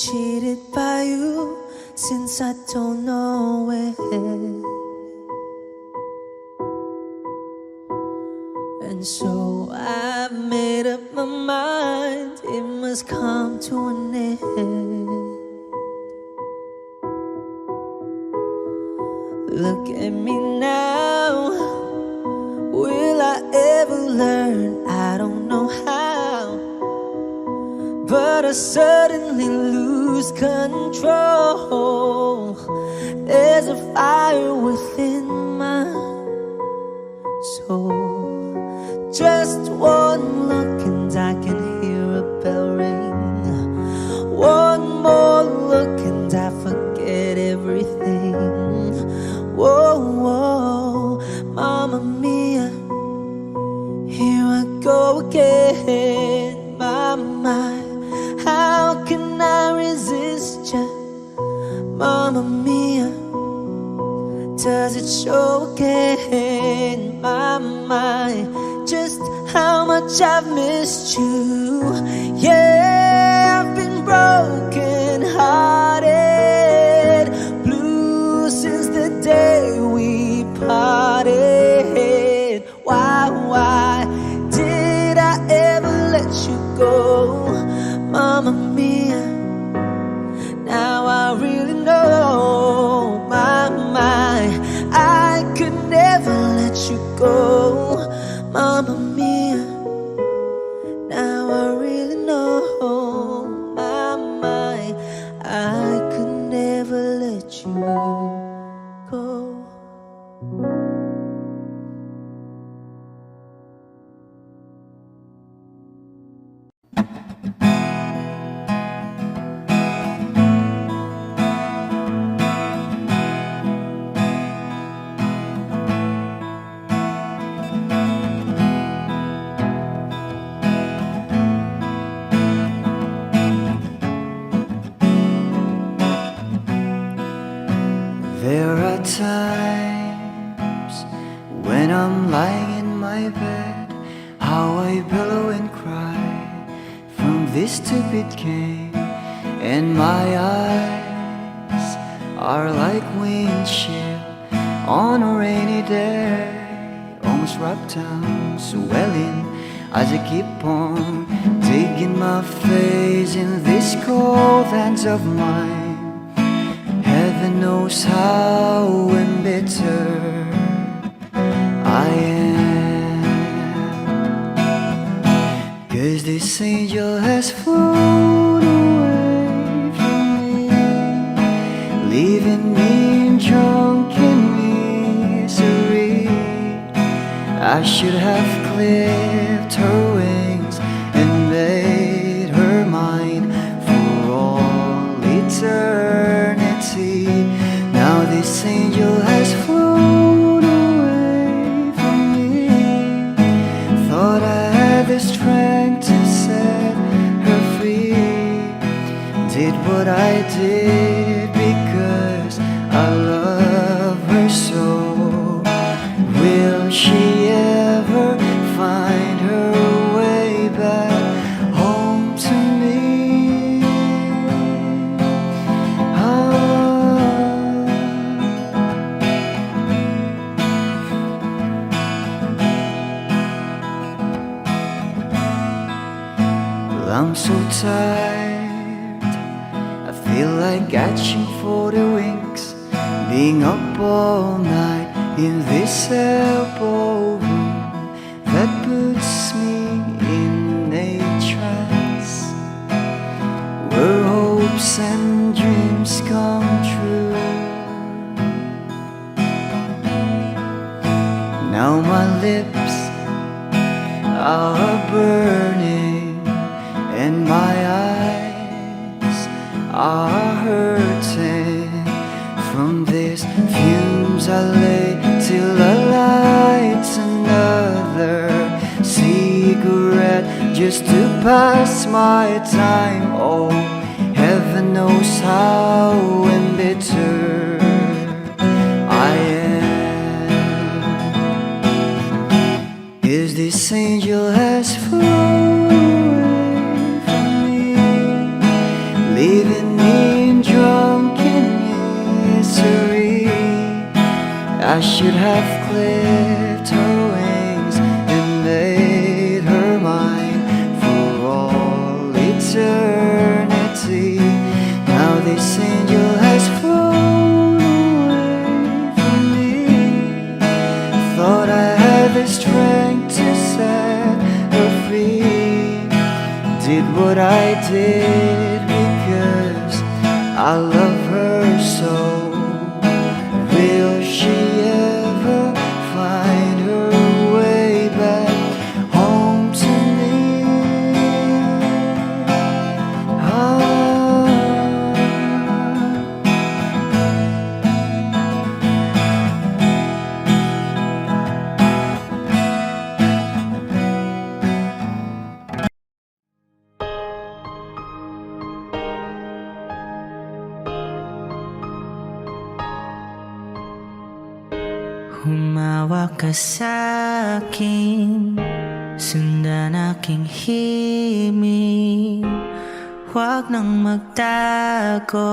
cheated by you since I don't know it. And so I've made up my mind, it must come to an end. Look at me now, will I ever learn? I don't know how, but I suddenly lose control. There's a fire within my soul. Just one look and I can hear a bell ring. One more look and I forget everything. Whoa, whoa, Mamma Mia, here I go again. My, how can I resist ya? Mamma Mia, does it show again? My, just how much I've missed you. Yeah, I've been broken hearted, blue since the day we parted. Why did I ever let you go? Mamma Mia, now I really know. My, I could never let you go. Mamma Mia, now I really know. My, I could never let you go. There are times when I'm lying in my bed, how I bellow and cry from this stupid game, and my eyes are like windshield on a rainy day, almost wrapped down, swelling as I keep on digging my face in these cold hands of mine. Heaven knows how embittered I am, 'cause this angel has flown away from me, leaving me in drunken misery. I should have clipped her wings and made her mine for all eternity. Now this angel has flown away from me. Thought I had the strength to set her free. Did what I did because I love her so. Will she ever find her way back home to me? I'm so tired, I feel like catching for the wings, being up all night in this elbow room that puts me in a trance, where hopes and dreams come true. Now my lips are burning and my eyes are hurting from these fumes. I lay till I light another cigarette just to pass my time. Oh, heaven knows how embittered I am, 'cause this angel has flown away from me, leaving should have clipped her wings and made her mine for all eternity. Now this angel has flown away from me. Thought I had the strength to set her free. Did what I did because I love her so. Will she ever find her way back home to me? Humawak ka sa'kin, sundan aking himig. Huwag nang magtago,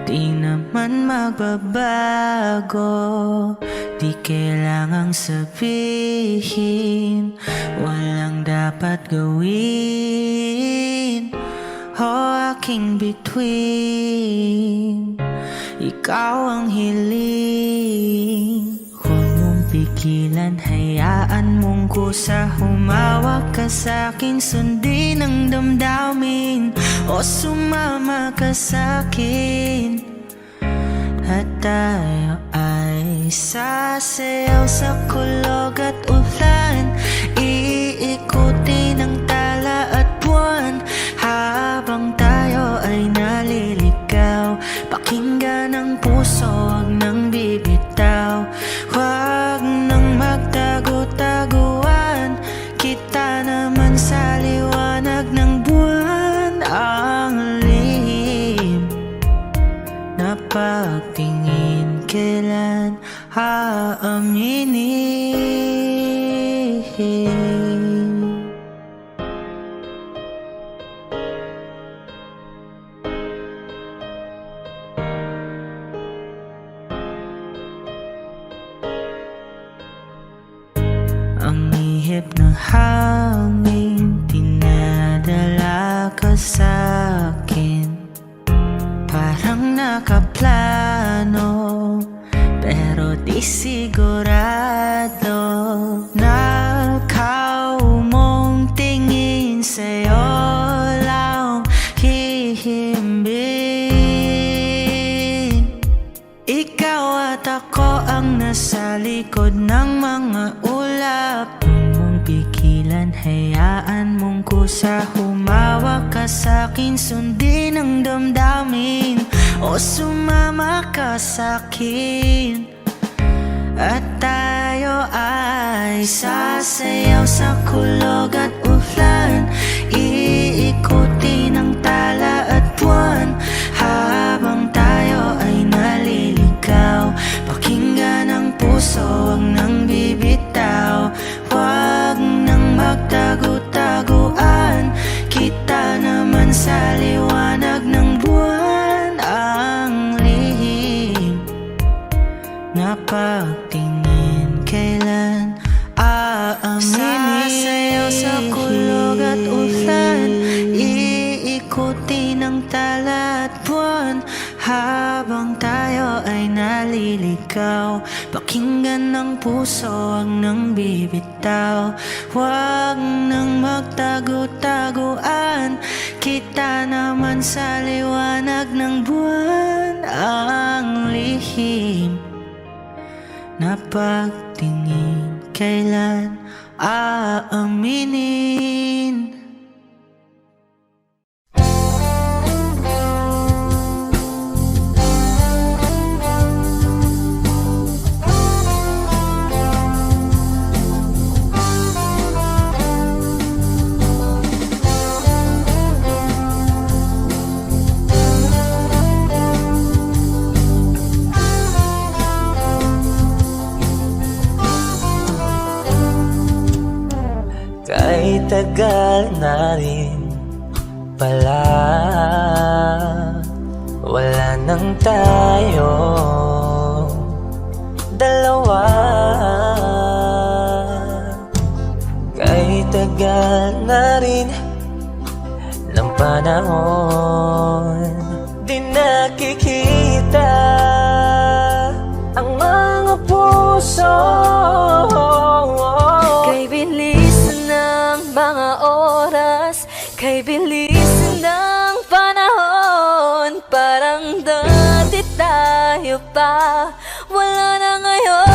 di naman magbabago. Di kailangang sabihin, walang dapat gawin. O aking bituin, ikaw ang hiling. Pigilan, hayaan mong kusa. Humawak ka sa'kin, sundin ang damdamin. O sumama ka sa'kin, at tayo ay sasayaw sa kulog at ulan. Iikutin ang tala at buwan, habang tayo ay naliligaw. Pakinggan ang puso, huwag nang bibitaw. Huwag nang magtago-taguan, kita naman sa liwanag ng buwan. Ang lihim na pagtingin, kailan aaminin? Ang ihip ng hangin, dinadala ka sa'kin. Parang nakaplano, pero di sigurado. Nakaw mong tingin, sa'yo lang hihimbing. Ikaw at ako ang nasa likod ng mga ulap. Huwag mong pigilan, hayaan mong kusa. Humawak ka sa'kin, sundin ang damdamin. O sumama ka sa'kin, at tayo ay sasayaw sa kulog at ulan. Iikutin ang tala at buwan, habang tayo ay naliligaw. Pakinggan ang puso, huwag nang bibitaw. Huwag nang magtago-taguan, kita naman sa liwanag ng buwan. Ang lihim na pagtingin, kailan aaminin? Sasayaw sa kulog at ulan, iikutin ang tala at buwan, habang tayo ay naliligaw. Pakinggan ng puso, huwag nang bibitaw. Huwag nang magtago-taguan, kita naman sa liwanag ng buwan. Ang lihim na pagtingin, kailan aaminin? Kahit tagal na rin pala, wala nang tayo dalawa. Kahit tagal na rin ng panahon, di nakikita ang mga puso. Kay bilis ng mga oras, kay bilis ng panahon, parang dati tayo pa, wala na ngayon.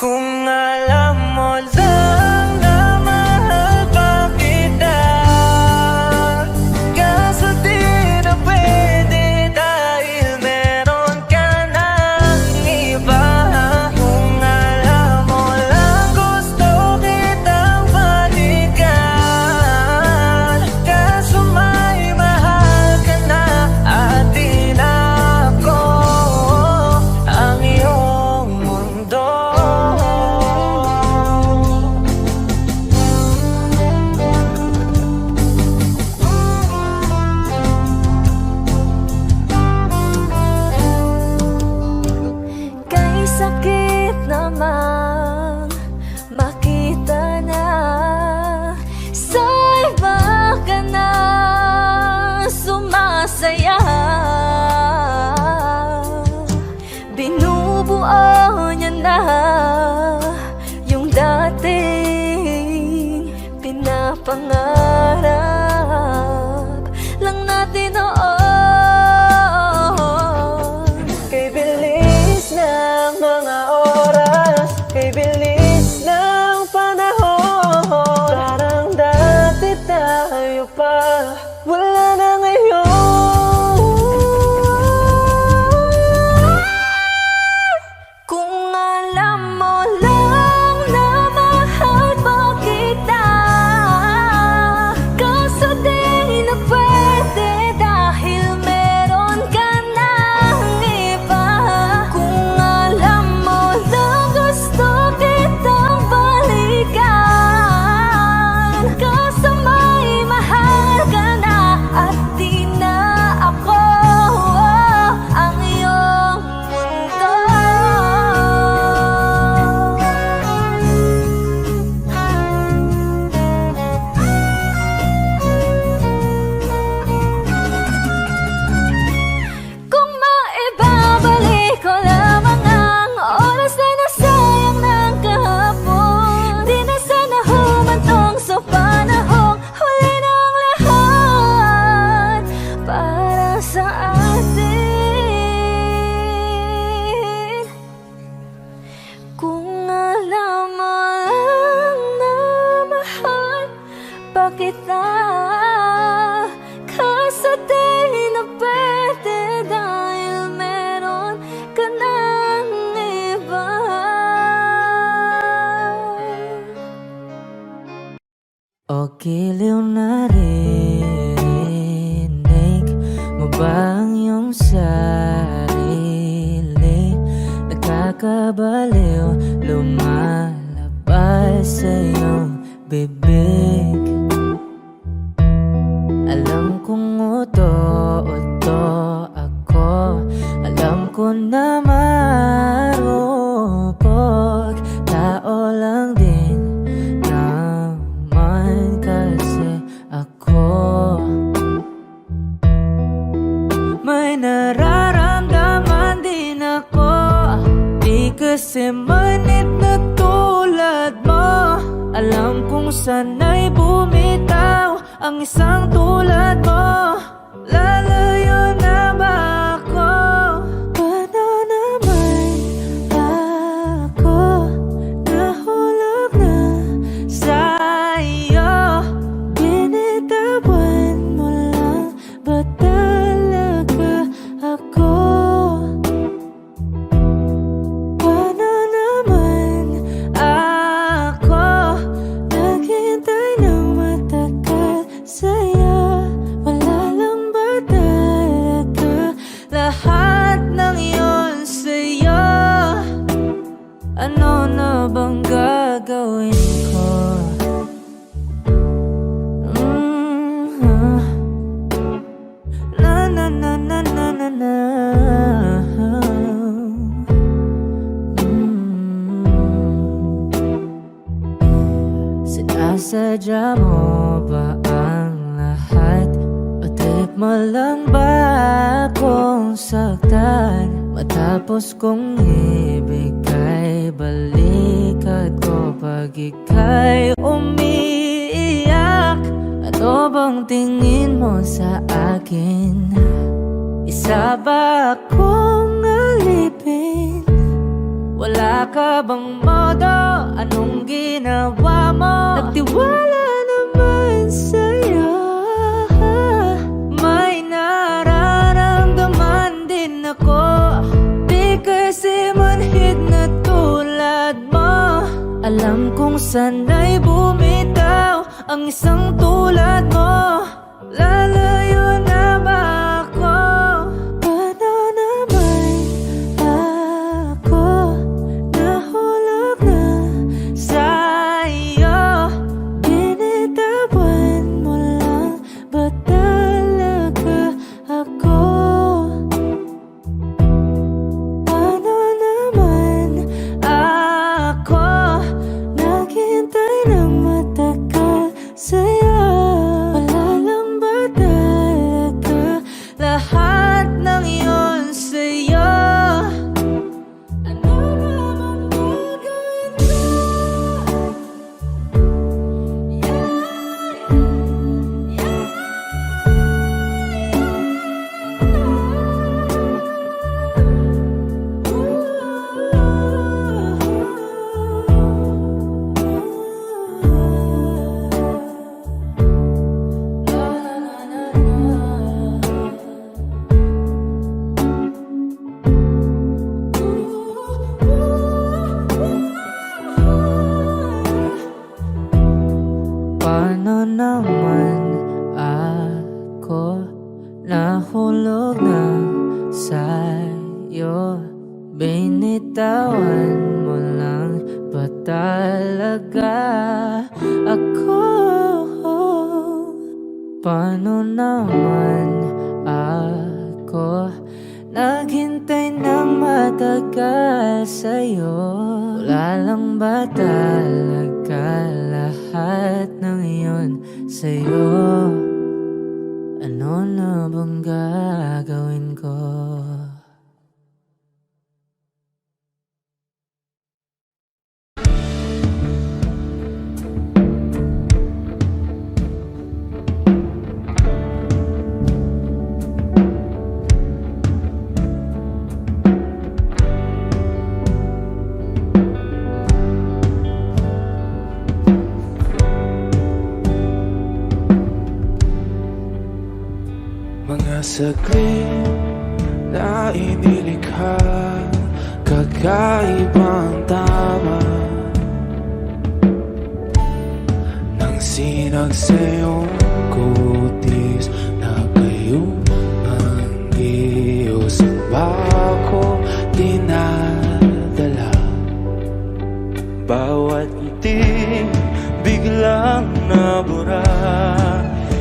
Kung alam mo lang na mahal pa kita, kaso di na pwede dahil meron ka ng iba. Kung alam mo lang gusto kitang balikan, kaso may mahal ka na at di na ako ang iyong mundo. Kay sakit namang makita na sa iba ka na sumasaya. Binubuo niya na yung dating pinapangarap lang natin noon. Kay bilis ng mga oras, kay bilis ng panahon, parang dati tayo pa, wala na ngayon. Kung alam mo lang na mahal pa kita, kaso di na pwede dahil meron ka ng iba. Kung alam mo lang gusto kitang balikan, kaso may mahal ka na at di na ako ang iyong mundo. Kung maibabalik ko lamang ang oras na nasayang ng kahapon, di na sana humantong sa panahong huli ng lahat para sa atin. Kung alam mo lang na mahal pa kita, kaso di na pwede dahil meron ka ng iba. O giliw na rinig mo ba ang iyong sarili? Nakakabaliw, lumalabas sa iyong bibig. Alam kong uto-uto ako, alam ko na marupok, tao lang din naman kasi ako. May nararamdaman din ako, di kasi manit na tulad mo. Alam kong sana'y bumitaw ang isang tulad mo. Lalayo na ba ako? Paano naman ako nahulog na sa'yo? Binitawan mo lang ba talaga ako? Paano naman ako naghintay ng matagal sa'yo? Wala lang ba talaga lahat ng iyon sa'yo? Ano na bang gagawin ko? Na na na na Sinasadya mo ba ang lahat? O trip mo lang ba akong saktan? Matapos kong ibigay, balikat ko pag ika'y umiiyak. Ano bang tingin mo sa akin? Isa ba akong alipin? Wala ka bang modo? Anong ginawa mo? Nagtiwala naman sa'yo. May nararamdaman din ako. Di kasi manhid na tulad mo. Alam kong sana'y bumitaw ang isang tulad mo. Lalayo na ba ako? Paano naman ako nahulog na sa'yo? Binitawan mo lang ba talaga ako? Paano naman ako naghintay ng matagal sa'yo? Wala lang ba talaga lahat ng iyon sa'yo? Ano naman gagawin ko? Paano naman ako nahulog na sa'yo? Binitawan mo lang ba talaga ako? Paano naman ako naghintay ng matagal sa'yo? Wala lang ba talaga lahat ng iyon sa'yo? Ano na bang gagawin ko? Mga saglit na inilikha, kakaibang tama nang sinag sa iyong kutis na kayong manggiyos ba ako dinadala? Bawat ngiti biglang nabura,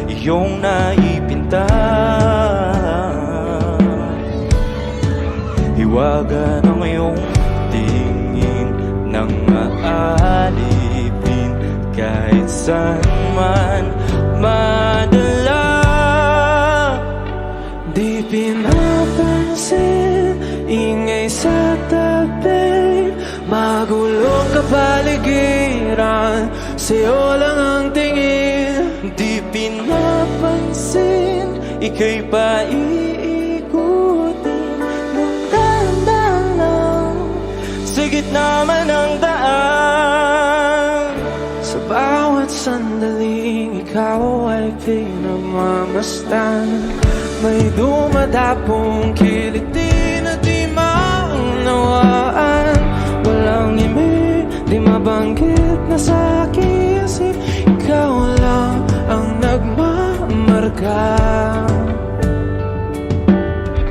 iyong naipinta. Hiwaga ng iyong tingin nang maalipin kahit saan man madala. Di pinapansin, ingay sa tabi, magulong kapaligiran, sa'yo lang ang tingin. Di pinapansin, ika'y paiikutin ng dahan-dahan lang sa gitna man ng daan. Sa bawat sandaling ikaw ay pinagmamasdan, may dumadapong kiliti na di maunawaan. Walang imig, di mabanggit na sa aking isip, ikaw lang ang nagmamarka.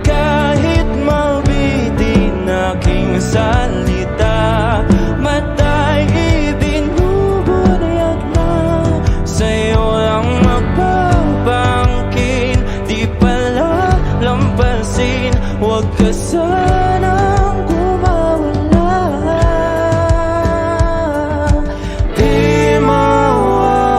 Kahit mabitin aking salita, matay ibinubunayag na, sa'yo lang magpapangkin. Di pala lampasin, huwag ka sanang gumawala. Di mawala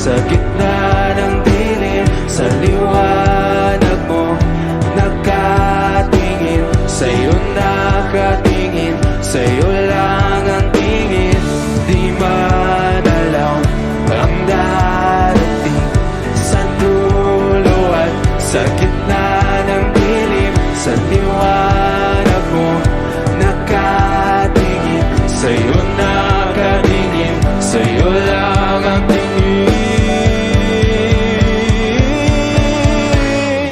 Sa gitna ng dilim, sa liwanag mo nakatingin, sa'yo nakatingin, sa'yo lang ang tingin. Di manalaw ang darating sa dulo at sa gitna ng dilim, sa liwanag mo nakatingin, sa'yo nakatingin, sa'yo lang ang tingin.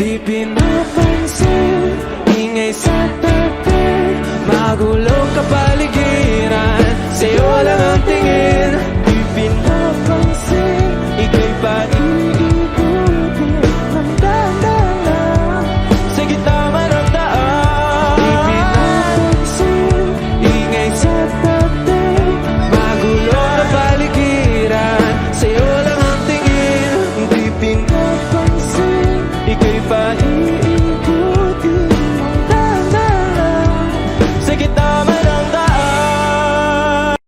Di pinapansin, ingay sa tabi, magulong kapaligiran, sa'yo lang ang tingin. Di pinapansin, ika'y paiikutin ng dahan-dahan sa gitna man ng daan. Di pinapansin, ingay sa tabi, magulong kapaligiran, sa'yo lang ang tingin. Di pinapansin, ika'y paiikutin ng dahan-dahan sa gitna man ng daan.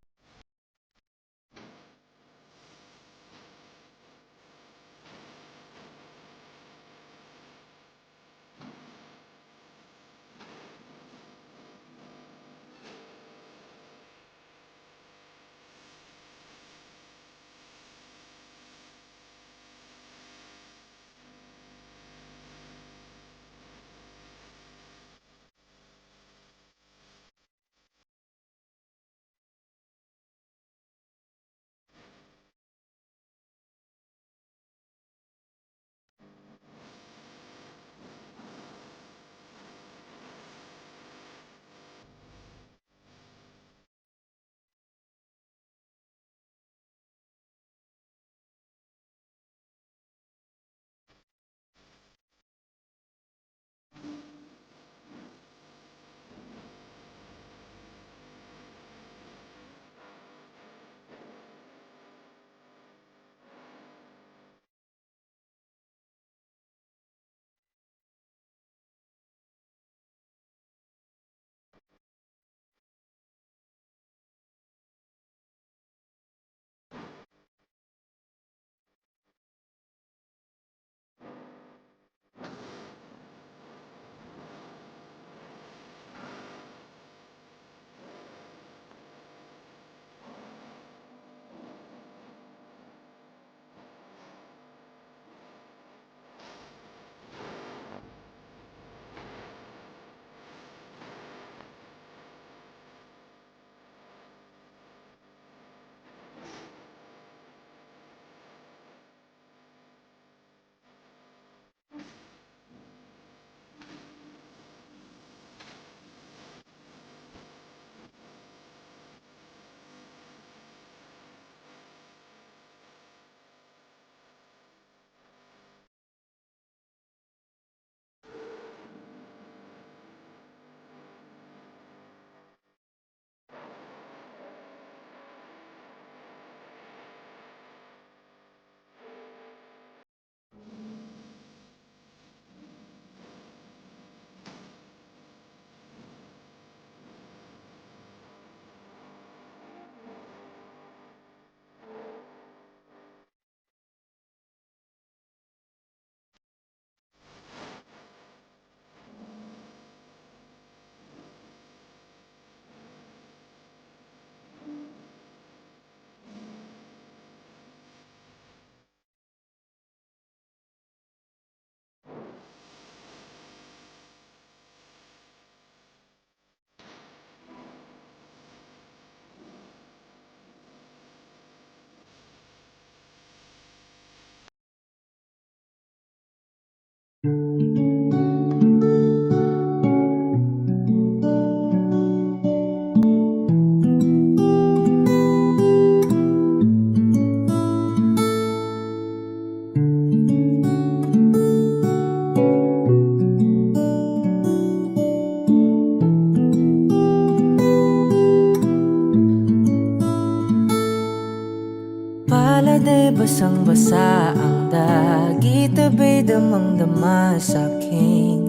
basang-basa ang dagit, abay damang-dama sa aking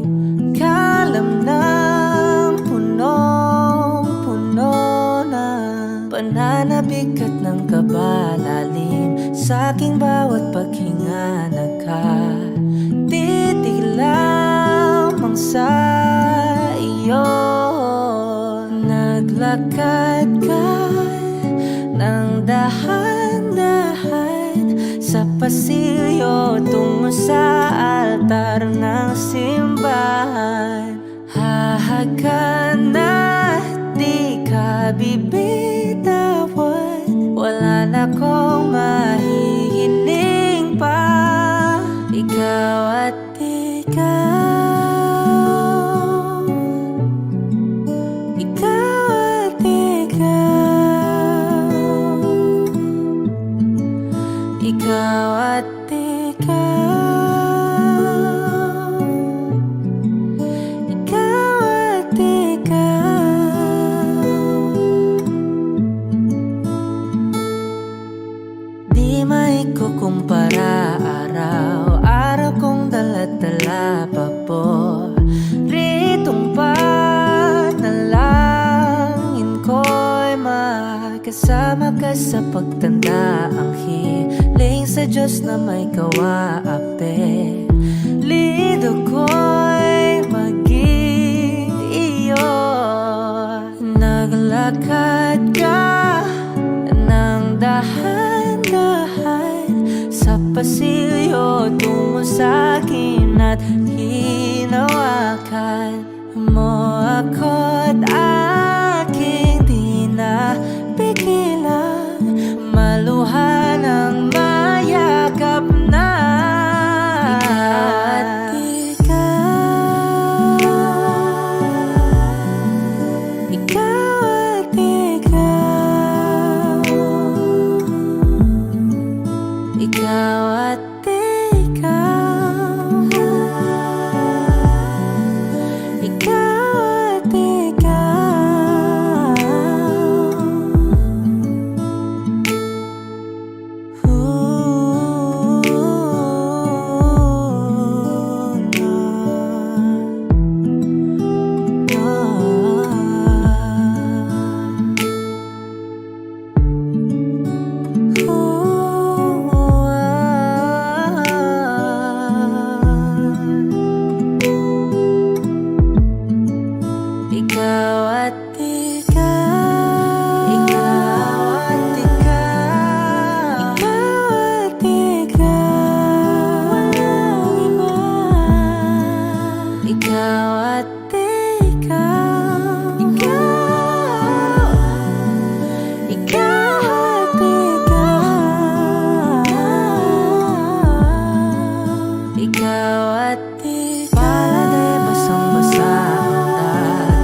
kalam ng punong-puno na pananabik at ng kabalalim sa'king bawat paghinga. Nakatitig lamang sa iyo. Naglakad ka ng dahan-dahan sa pasilyo tungo sa altar ng simbahan. Hahagan at di ka bibitawan, wala na kong mahihiling pa. Ikaw at ikaw, ikaw at ikaw, ikaw at ikaw, ikaw at ikaw. Di maikukumpara, araw-araw kong dala-dala pa po ritong panalangin ko'y makasama ka sa pagtanda. Ang hiling sa Diyos na may kawaape, lido ko'y maging iyo. Naglakad ka ng dahan-dahan sa pasilyo tungo sa'kin at hinawakan mo ako't aking di na pigilan, maluha ng mayakap na. Ikaw at ikaw, ikaw at ikaw, ikaw at ikaw. Ikaw at ikaw, ikaw at ikaw, ikaw at ikaw, walang iba. Ikaw at ikaw, ikaw, ikaw at ikaw, ikaw at ikaw. Palagay basang-basa ang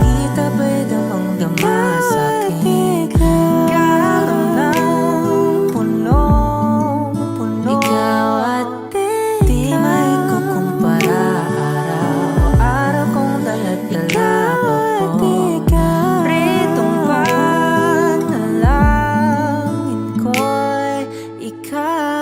tagitabay damang-dama sa'kin. Karoon ng punong-puno. Ikaw at ikaw, di maikukumpara, araw-araw kong dala-dala pa po ritong panalangin ko'y ikaw.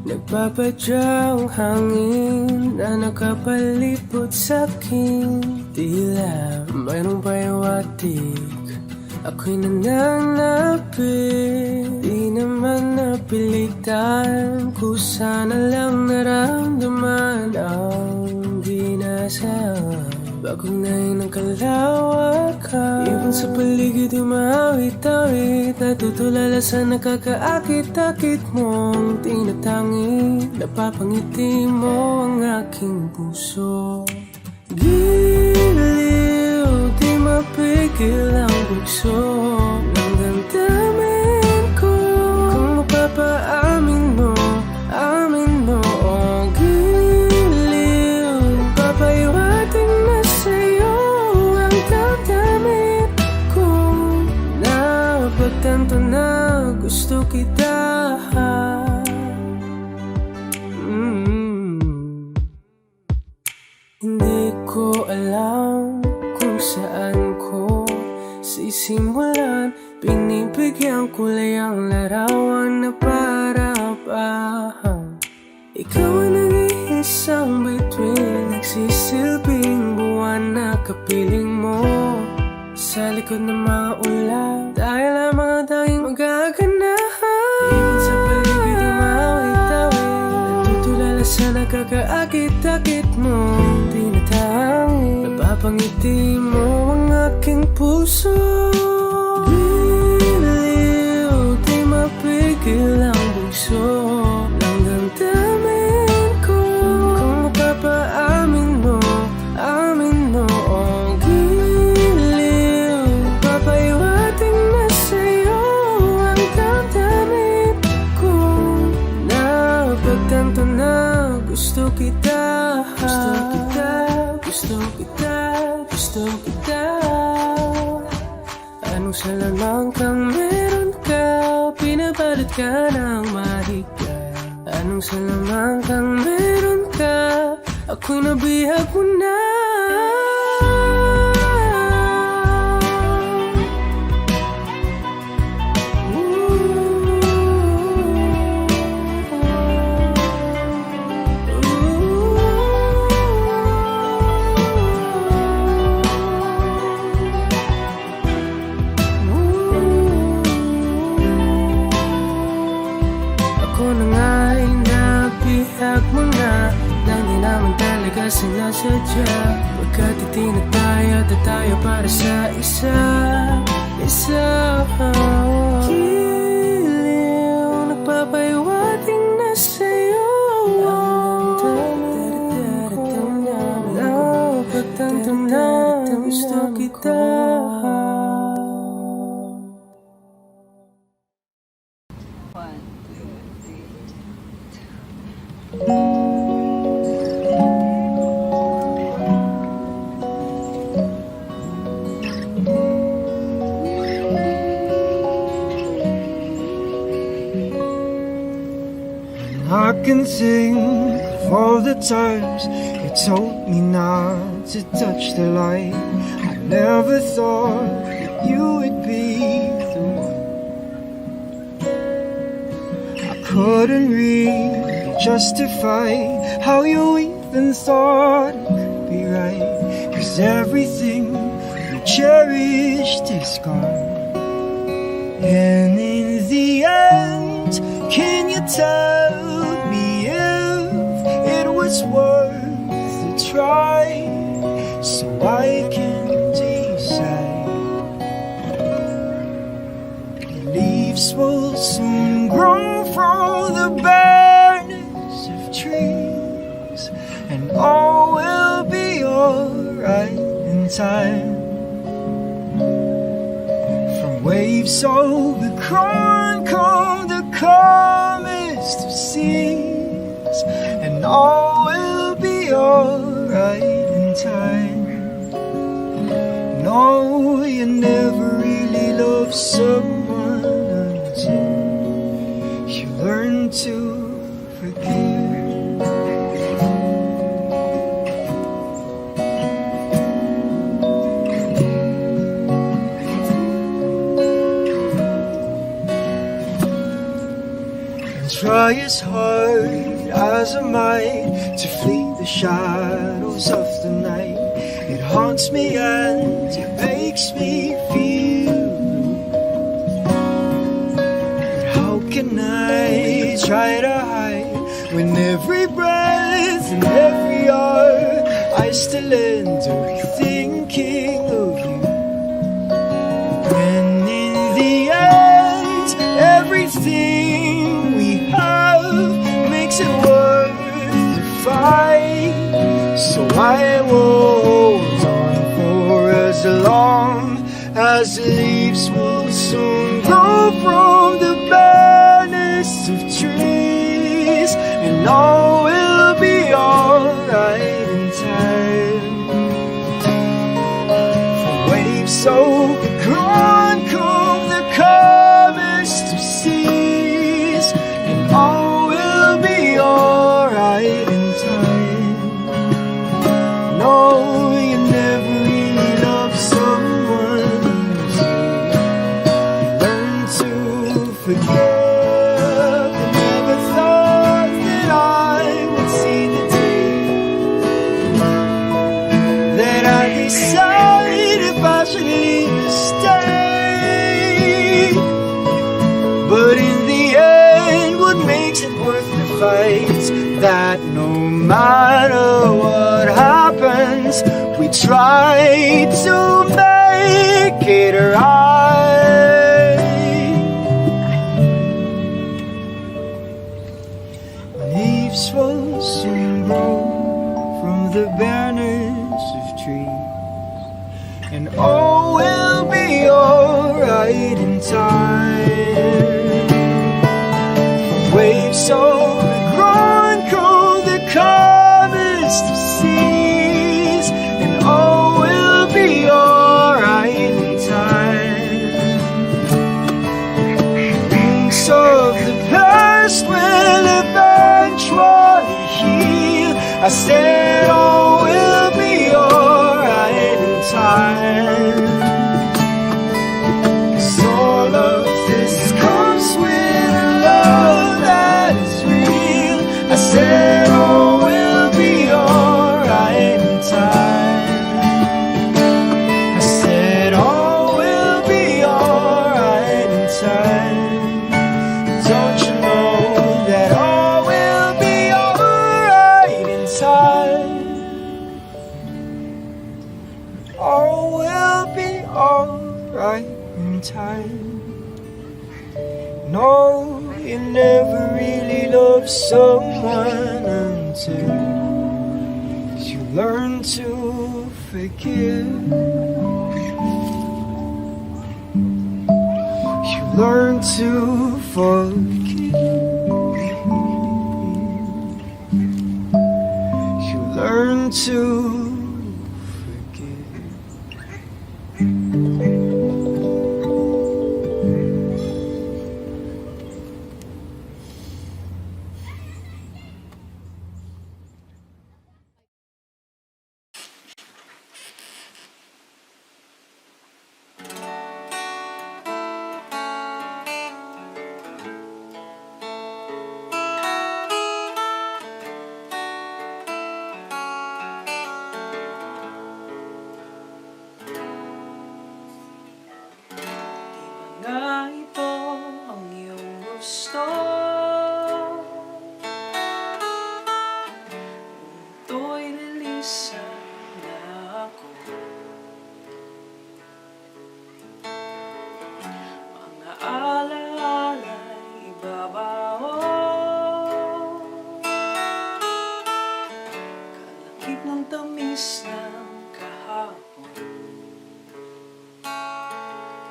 Nagpapadyang hangin na nakapalipot sa'kin, tila mayroong payawatig. Ako'y nananapit, di naman napilitan. Kusa na lang naramdaman ang ginasaan. Bagong nain ng kalawakan, ibon sa paligid umawit-awit. Natutulala sa nakakaakit-akit mong tinatangi. Napapangiti mo ang aking puso. Giliw, di mapigil ang bugso ng damdamin ko. Kung mapapaamin mo, amin mo. Oh, giliw, papayawating na sa'yo ang damdamin ko. Napagtanto na gusto kita. Hindi ko alam kung saan ko sisimulan. Binibigyang kulay ang larawan na para bang ikaw ang nag-iisang bituin, nagsisilbing buwan na kapiling mo sa likod ng mga ulan. Dahil ang mga tanging magaganahan, ibig sa paligid umawit-awit, natutulala sa nakakaakit-akit mo. Tinatangin, napapangiti mo ang aking puso. Giliw, di mapigil ang bugso ng damdamin ko. Kung mapapaamin mo, amin mo. Oh, giliw, papaiwating na sa'yo ang damdamin ko. Napagtanto na gusto kita, gusto kita, gusto kita, gusto kita. Anong salamang kang meron ka, pinabalot ka ng mahika. Anong salamang kang meron ka, ako'y nabihag mo na. Sinasadya, pagkat itinataya tayo para sa isa't isa. Giliw, nagpapaiwating na sa'yo ang damdamin ko. Napagtanto na gusto kita. I can think of all the times you told me not to touch the light. I never thought that you would be the one. I couldn't really justify how you even thought it could be right, 'cause everything we cherished is gone. And in the end, can you tell me if it was worth the try, so I can decide? Leaves will soon grow from the barrenness of trees, and all will be alright in time. Waves overcome, come the calmest of seas, and all will be alright in time. No, you never really loved someone until you learn to forgive. Try as hard as I might to flee the shadows of the night. It haunts me and it makes me feel blue. But how can I try to hide when every breath and every hour I still end up thinking of you? And in the end, everything makes it worth the fight, so I will hold on for as long as the leaves will soon grow from the barrenness of trees, and all will be alright in time. For waves so gone come the calmest of seas, and all alright in time. No, you never really loved someone until fights, that no matter what happens, we try to make it right. Leaves will soon grow from the bareness of trees, and all will be alright in time. Waves of the growing cold, the calmest of seas, and all will be alright in time. Wings of the past will eventually heal. I said all will be alright in time. 'Cause all of this comes with a love that is real. I said all will be alright in time. I said all will be alright in time. Don't you know that all will be alright in time? All will be alright in time. No, you never really loved someone until you learn to forgive. You learn to forgive. You learn to forgive. Nga ito ang iyong gusto. Ito'y lilisan na ako. Mga alaala'y ibabaon. Kalakip ng tamis ng kahapon.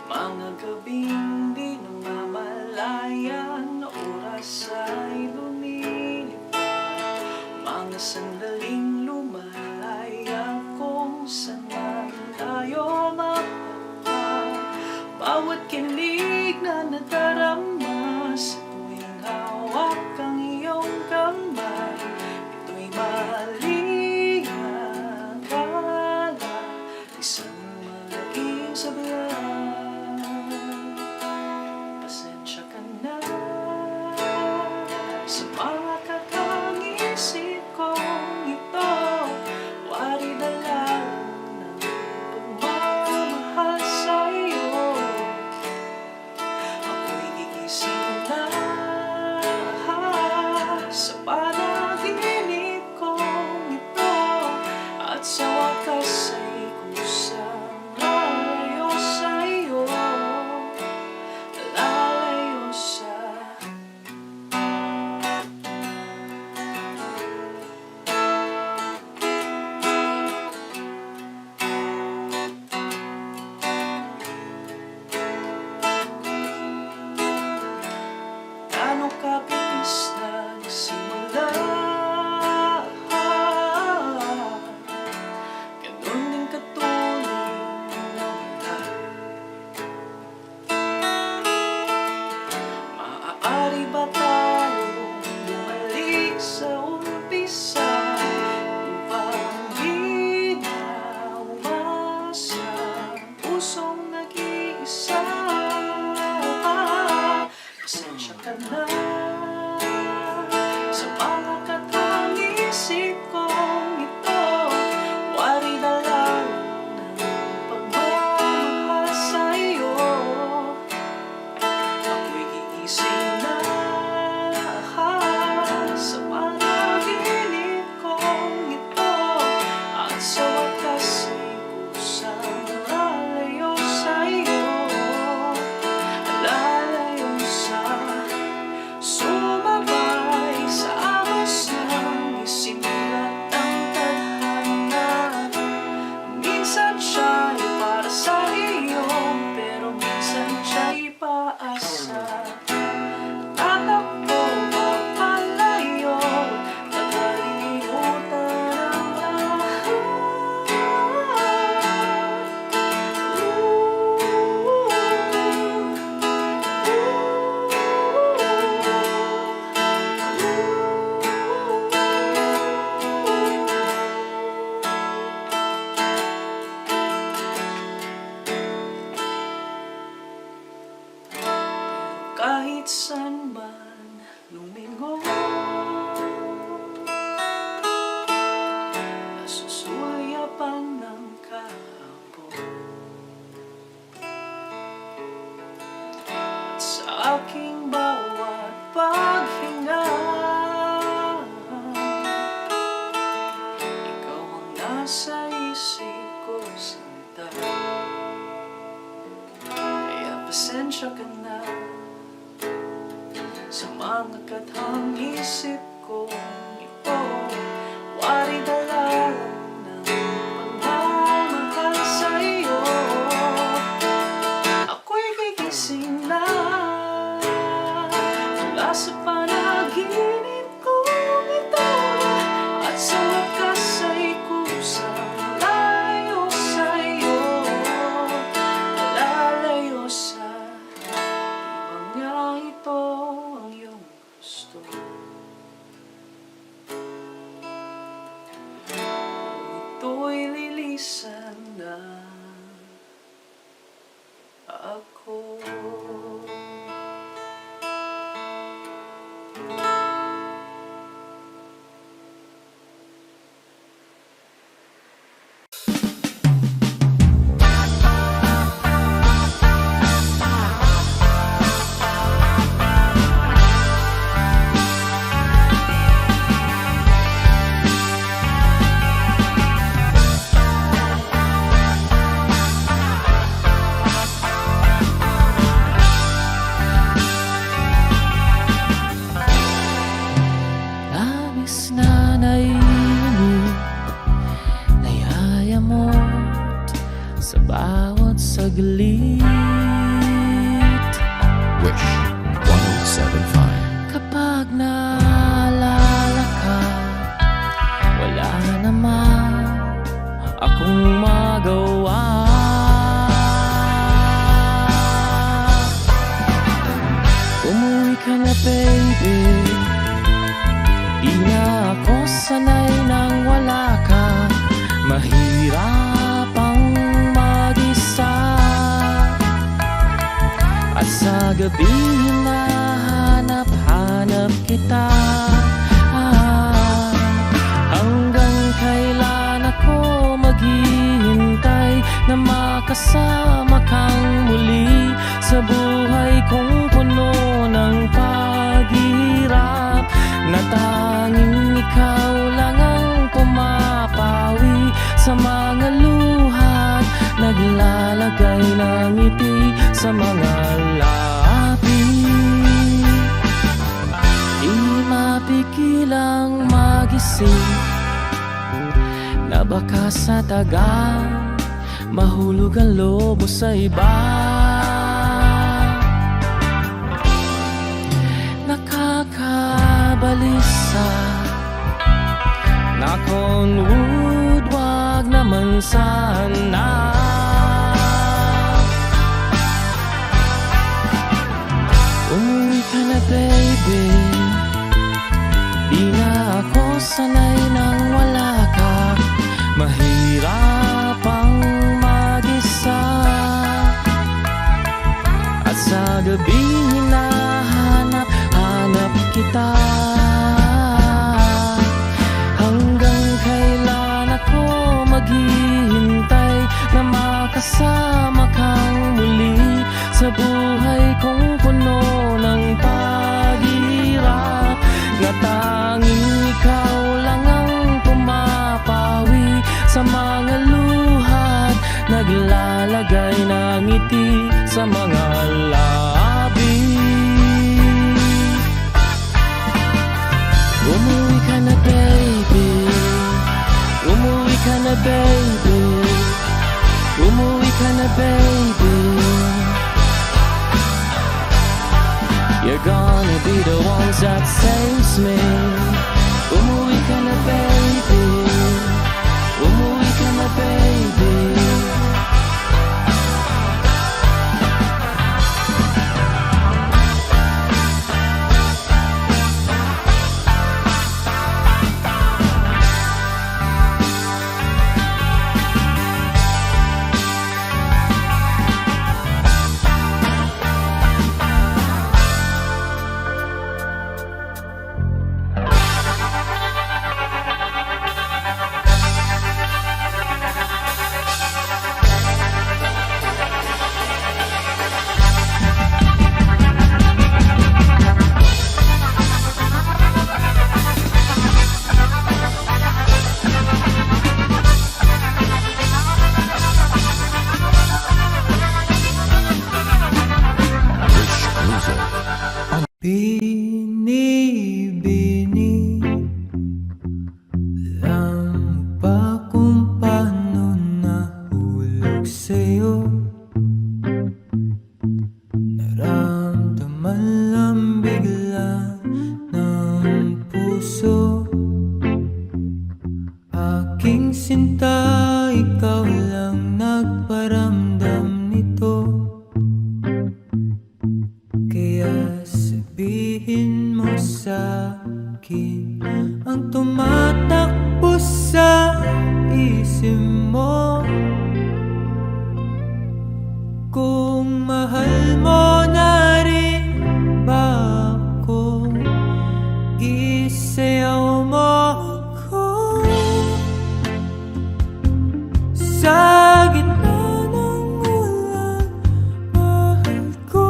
Mga gabing di namamalayan, oras ay lumilipad. Mga sandaling lumalaya kung saan man tayo mapunta. Bawat kilig na nadarama sa tuwing hawak ang iyong kamay, ito'y maliligala, isang malaking sablay. Pasensya ka na sa mga kakang-isip kong ito. Wari dala ng pagmamahal sa'yo. Ako'y gigising na sa panaginip kong ito, at sa wakas ay kusang lalayo sa'yo. Lalayo sa kahit saan man lumingon. Nasusulyapan ng kahapon at sa aking bawat paghinga, ikaw ang nasa isip ko, sinta. Kaya pasensya ka na sa mga kathang isip ko ito. Wari dala ng pagmamahal sa'yo. Ako'y gigising na mula sa panaginip kong ito, at sa wakas ay kusang malayo sa'yo, lalayo sa ibang niya. Ito ang iyong gusto. Ito'y lilisan na ako. Labis na naiinip, nayayamot sa bawat saglit. Wish 1075. Kapag naalala ka, wala naman akong magawa. Umuwi ka na, baby. Di na ako sanay nang wala ka. Mahirap ang mag-isa, at sa gabi hinahanap-hanap kita. Hanggang kailan ako maghihintay na makasama kang muli sa buhay kong puno ng paghihirap, na tanging ikaw lang ang pumapawi sa mga luhat, naglalagay ng ngiti sa mga labi. Di mapigilang magising na baka sa tagal mahulog ang lobo sa iba. Nakakabalisa, knock on wood, wag naman sana. Umuwi ka na, baby. Di na ako sanay nang wala ka. Mahirap ang mag-isa, at sa gabi hinahanap-hanap kita. Hanggang kailan ako maghihintay na makasama kang muli sa buhay kong puno ng paghihirap, na tanging ikaw lang ang pumapawi sa mga luhat, naglalagay ng ngiti sa mga labi. Umuwi ka na, baby. Umuwi ka na, baby. Umuwi ka na, baby. You're gonna be the ones that saves me. Umuwi ka na, baby. Umuwi ka na, baby. Binibini, alam mo ba kung paano nahulog sa'yo? Naramdaman lang bigla ng puso. Aking sinta, ikaw lang nagparamdam nito. Kaya sabihin mo sa'kin ang tumatakbo sa isip mo. Kung mahal mo na rin ba ako, isayaw mo ako. Sa gitna ng ulan, mahal ko.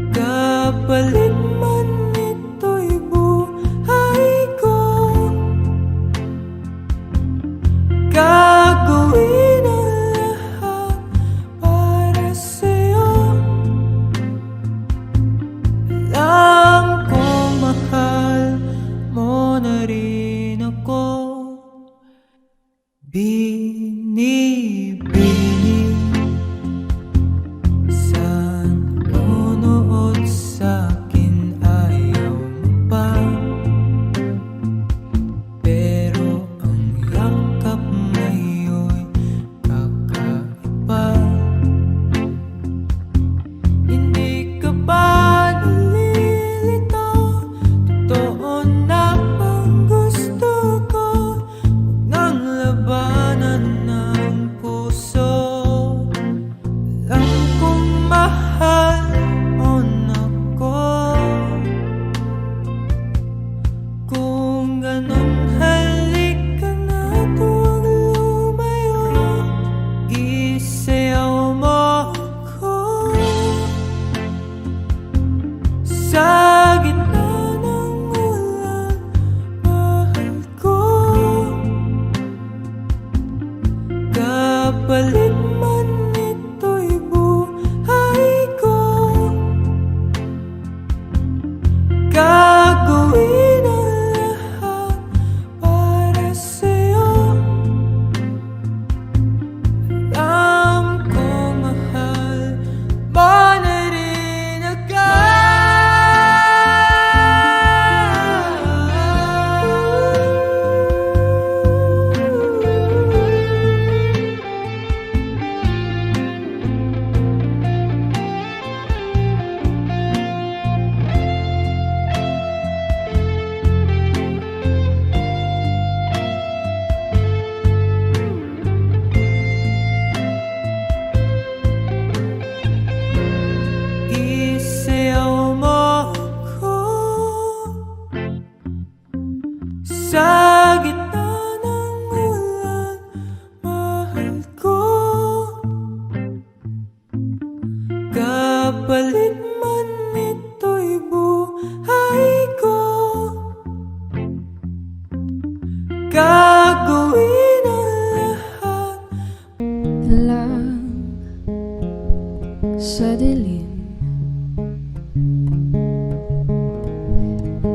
Kapalit man ito'y buhay ko, gagawin ang lahat para sa'yo. Alam kong mahal mo na rin ako. Binibini, saan nunood sa'kin ayaw mo pa. Pero ang yakap ngayon'y kakaiba. Hindi ka ba nalilito? Totoo na bang gusto ko? Huwag nang labanan ng puso. Alam kong mahal mo na ko. Kung ganun, halika na, huwag lumayo. Isayaw mo ako. Sa gitna ng ulan, mahal ko. Kapalit man ito'y buhay ko, gagawin ang lahat para sa'yo. Alam kong mahal mo na rin ako. Isayaw mo ako. Sa gitna ng ulan, mahal ko. Kapalit man ito'y buhay ko, gagawin ang lahat. lang sa dilim.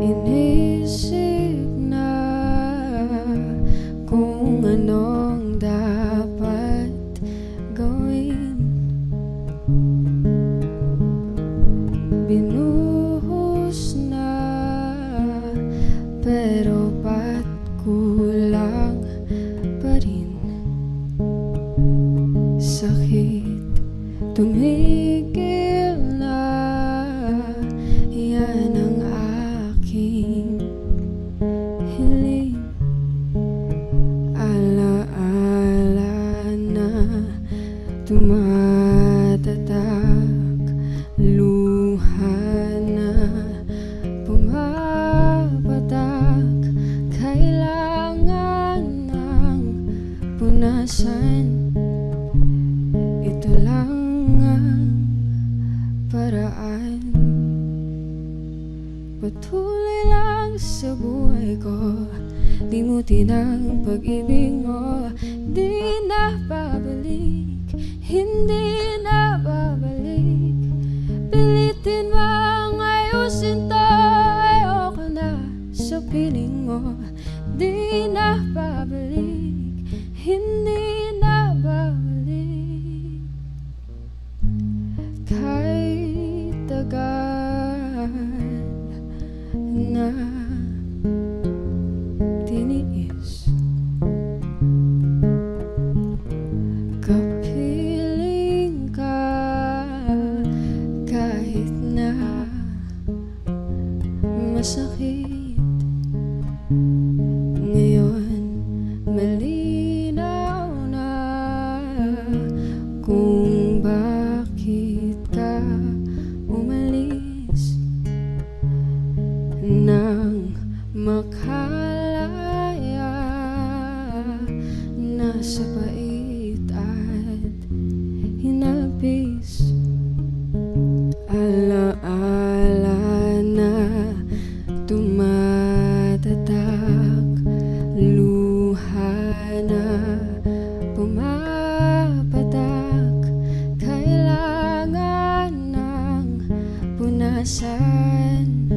Inisip na kung anong dapat gawin. Binuhos na, pero ba't kulang pa rin? Sakit tumigil na, yan ang aking hiling. Alaala na tumatatak, luha na pumapatak. Kailangan ng punasan, ito lang ang paraan. Patuloy lang sa buhay ko, limutin ang pag-ibig mo. Di na babalik, hindi na babalik. punasan.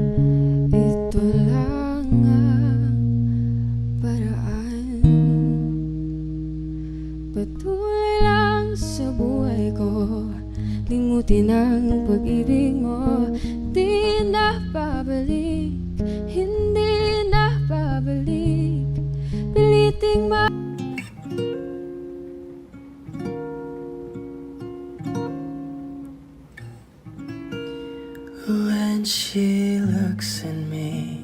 Ito lang ang paraan. Patuloy lang sa buhay ko, limutin ang pag-ibig mo. Di na babalik, hindi na babalik. Piliting When she looks at me,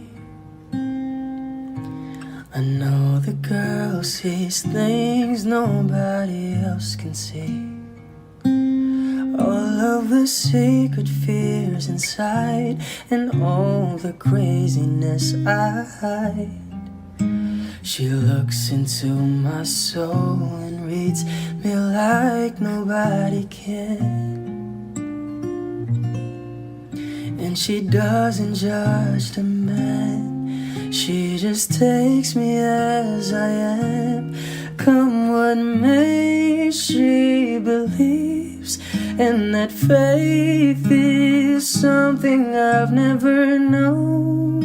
I know the girl sees things nobody else can see. All of the secret fears inside and all the craziness I hide. She looks into my soul and reads me like nobody can. And she doesn't judge the man, she just takes me as I am. Come what may, she believes, and that faith is something I've never known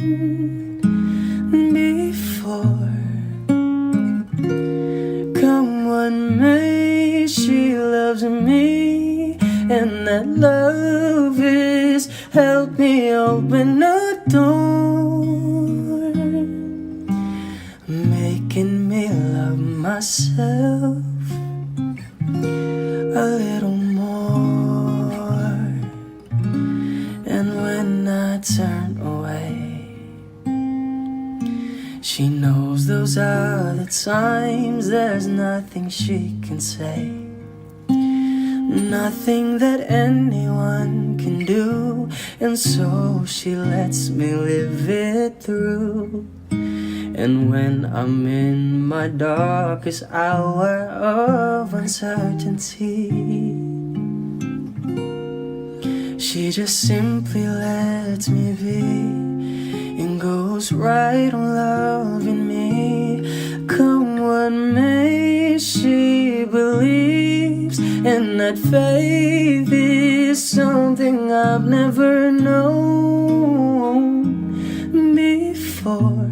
before. Come what may, she loves me, and that love is help me open a door, making me love myself a little more. And when I turn away, she knows those are the times there's nothing she can say, nothing that anyone can do, and so she lets me live it through. And when I'm in my darkest hour of uncertainty, she just simply lets me be and goes right on loving me. Come what may, she believes, and that faith is something I've never known before.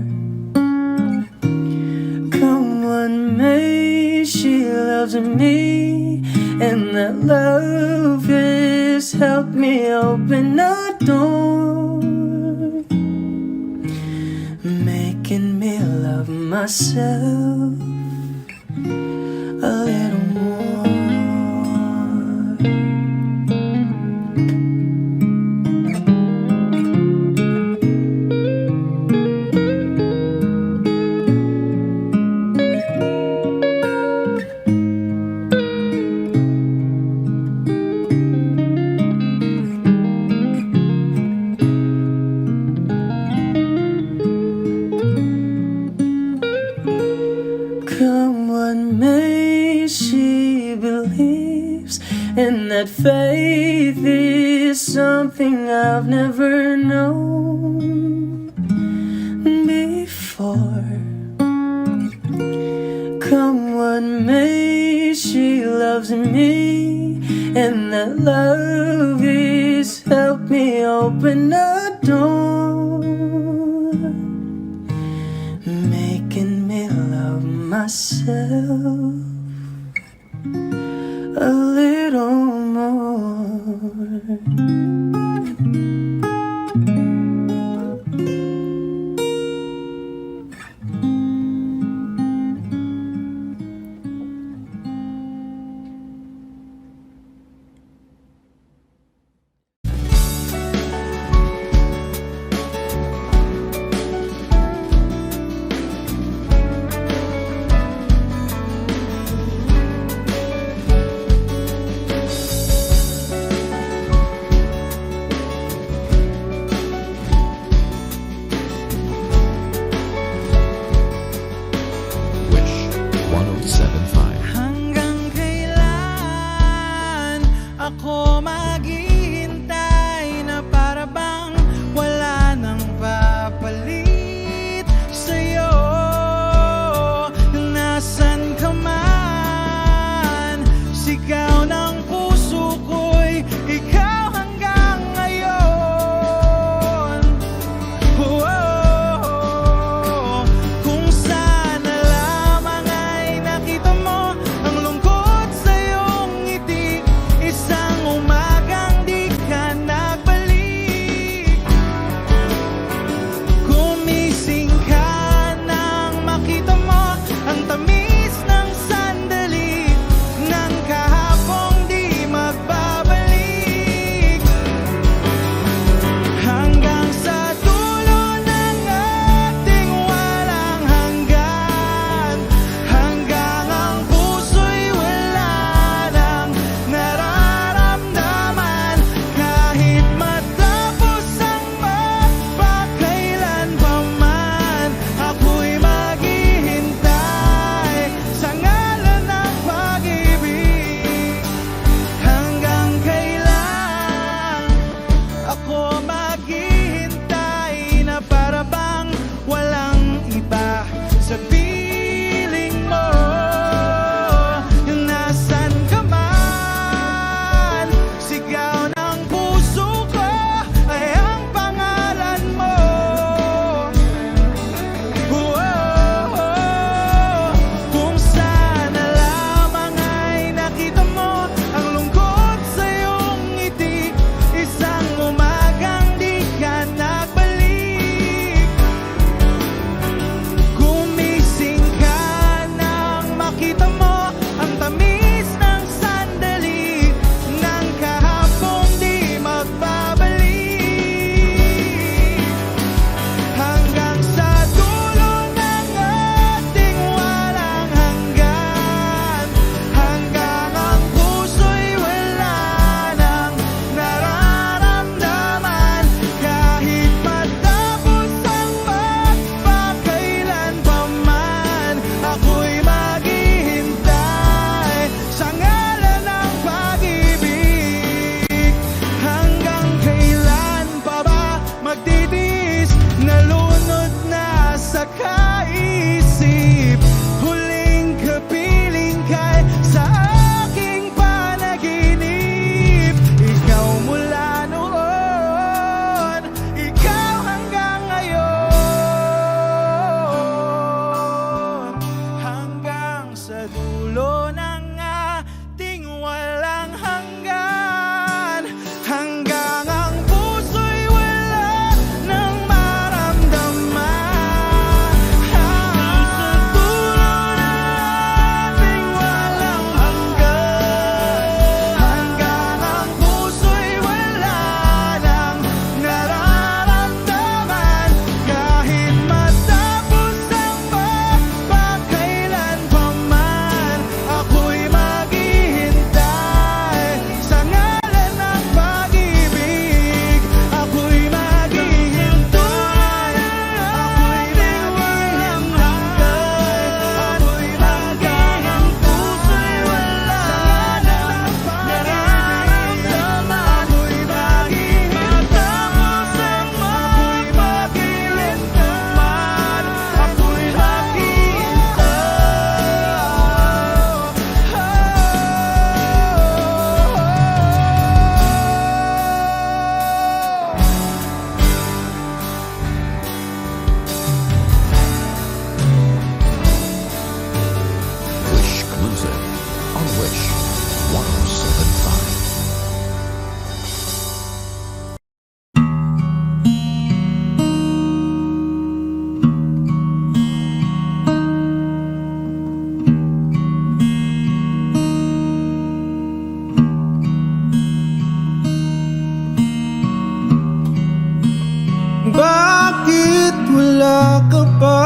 Come what may, she loves me, and that love has helped me open a door, making me love myself a little more. Come what may, she believes, and that faith is something I've never known before. Come what may, she loves me, and that love is helped me open a door, making me love myself a little more. Wish 1075. Hanggang kailan ako maghihintay na para bang wala nang papalit sa'yo? Nasaan ka man? Sigaw ng puso ko'y ikaw hanggang ngayon. pa.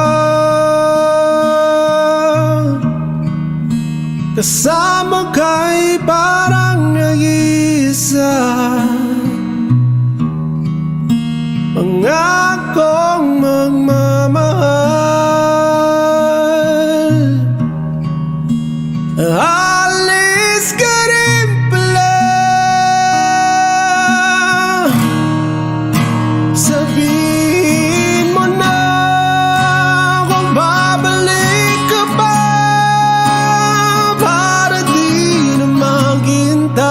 Kasama ka'y parang nag-iisa. Pangakong magmamahal. Alis ka rin pala. Sabihin mo na kung babalik ka pa, para di na maghintay.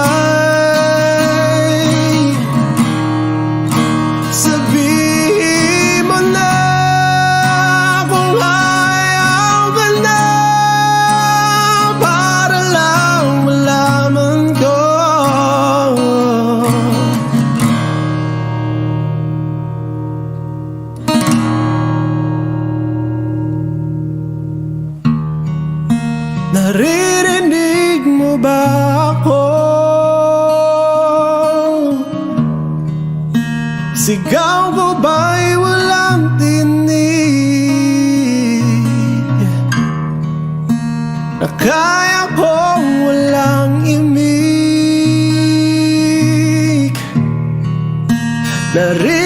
Sabihin mo na kung ayaw ka na, para lang malaman ko. Naririnig mo ba ako? Sigaw ko ba'y walang tinig? Na kaya kong walang imig. Naririnig